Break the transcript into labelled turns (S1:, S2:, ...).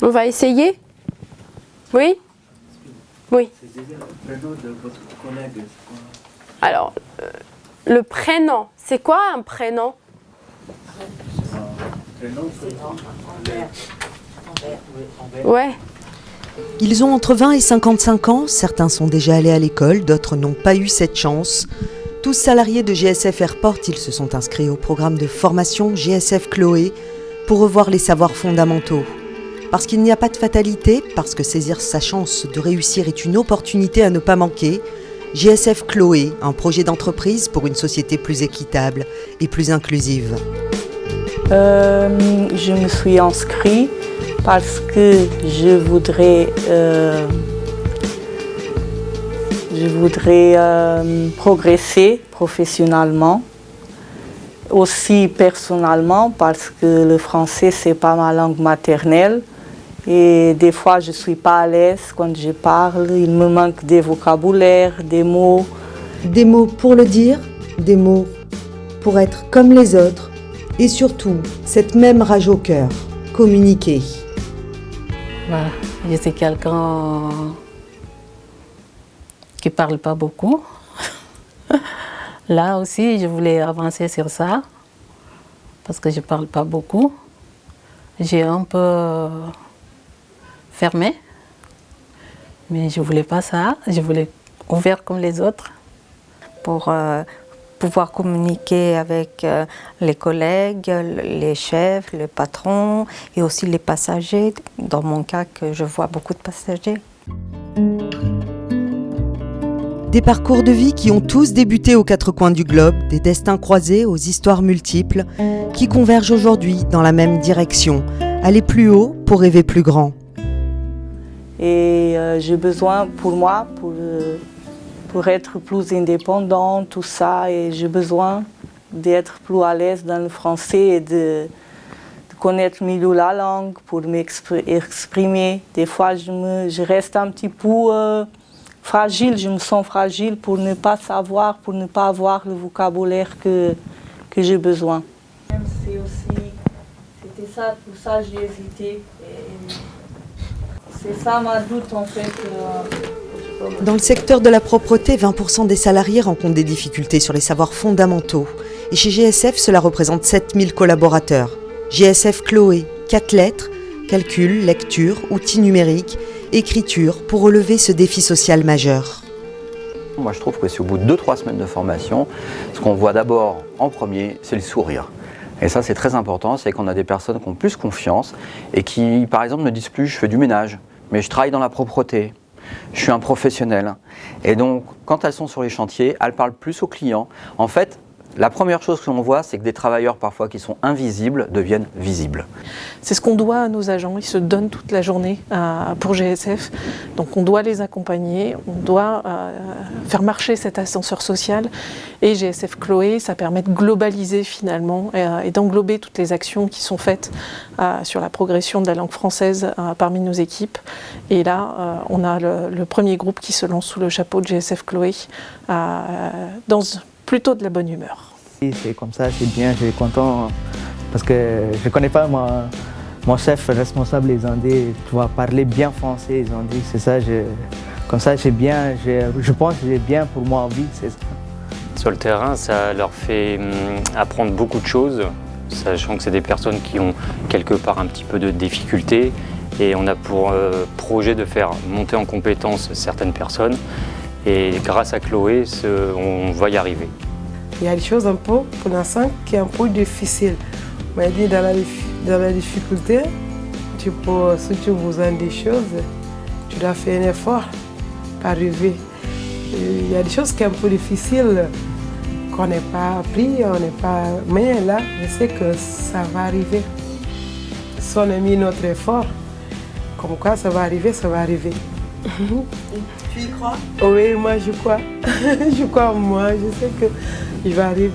S1: On va essayer? Oui? Oui.
S2: C'est déjà le prénom de votre collègue.
S1: Alors, le prénom, c'est quoi un prénom? Ouais.
S3: Ils ont entre 20 et 55 ans, certains sont déjà allés à l'école, d'autres n'ont pas eu cette chance. Tous salariés de GSF Airport, ils se sont inscrits au programme de formation GSF Chloé pour revoir les savoirs fondamentaux. Parce qu'il n'y a pas de fatalité, parce que saisir sa chance de réussir est une opportunité à ne pas manquer, GSF Chloé, un projet d'entreprise pour une société plus équitable et plus inclusive.
S4: Je me suis inscrite parce que je voudrais progresser professionnellement, aussi personnellement parce que le français c'est pas ma langue maternelle et des fois je suis pas à l'aise quand je parle, il me manque des vocabulaires, des mots.
S3: Des mots pour le dire, des mots pour être comme les autres et surtout cette même rage au cœur, communiquer.
S5: Voilà, je suis quelqu'un qui ne parle pas beaucoup. Là aussi, je voulais avancer sur ça, parce que je ne parle pas beaucoup. J'ai un peu fermé, mais je ne voulais pas ça. Je voulais ouvert comme les autres.
S6: Pour pouvoir communiquer avec les collègues, les chefs, les patrons et aussi les passagers. Dans mon cas, que je vois beaucoup de passagers.
S3: Des parcours de vie qui ont tous débuté aux quatre coins du globe, des destins croisés aux histoires multiples, qui convergent aujourd'hui dans la même direction, aller plus haut pour rêver plus grand.
S4: Et j'ai besoin, pour moi, pour être plus indépendante, tout ça, et j'ai besoin d'être plus à l'aise dans le français et de connaître mieux la langue pour m'exprimer. Des fois, je reste un petit peu fragile, je me sens fragile pour ne pas savoir, pour ne pas avoir le vocabulaire que j'ai besoin. C'était ça, pour ça j'ai hésité. C'est ça ma doute en fait.
S3: Dans le secteur de la propreté, 20% des salariés rencontrent des difficultés sur les savoirs fondamentaux. Et chez GSF, cela représente 7000 collaborateurs. GSF Chloé, 4 lettres, calcul, lecture, outils numériques, écriture, pour relever ce défi social majeur.
S7: Moi je trouve que c'est au bout de 2-3 semaines de formation, ce qu'on voit d'abord en premier, c'est le sourire. Et ça c'est très important, c'est qu'on a des personnes qui ont plus confiance et qui par exemple ne disent plus je fais du ménage, mais je travaille dans la propreté. Je suis un professionnel. Et donc, quand elles sont sur les chantiers, elles parlent plus aux clients. En fait, la première chose que l'on voit, c'est que des travailleurs parfois qui sont invisibles deviennent visibles.
S8: C'est ce qu'on doit à nos agents. Ils se donnent toute la journée pour GSF. Donc on doit les accompagner, on doit faire marcher cet ascenseur social. Et GSF Chloé, ça permet de globaliser finalement et d'englober toutes les actions qui sont faites sur la progression de la langue française parmi nos équipes. Et là, on a le premier groupe qui se lance sous le chapeau de GSF Chloé dans plutôt de la bonne humeur.
S9: C'est comme ça, c'est bien, je suis content parce que je ne connais pas mon chef responsable, ils ont dit tu vas parler bien français, ils ont dit c'est ça, comme ça j'ai bien, je pense que j'ai bien pour moi en vie, c'est ça.
S10: Sur le terrain, ça leur fait apprendre beaucoup de choses, sachant que c'est des personnes qui ont quelque part un petit peu de difficultés et on a pour projet de faire monter en compétence certaines personnes. Et grâce à Chloé, on va y arriver.
S11: Il y a des choses un peu, pour l'instant, qui est un peu difficile. Mais dans la difficulté, si tu as besoin des choses, tu dois faire un effort pour arriver. Il y a des choses qui sont un peu difficiles, qu'on n'a pas appris, mais là, je sais que ça va arriver. Si on a mis notre effort, comme quoi ça va arriver, ça va arriver.
S3: Tu y crois?
S11: Oui, moi je crois. Je crois en moi, je sais que je vais arriver.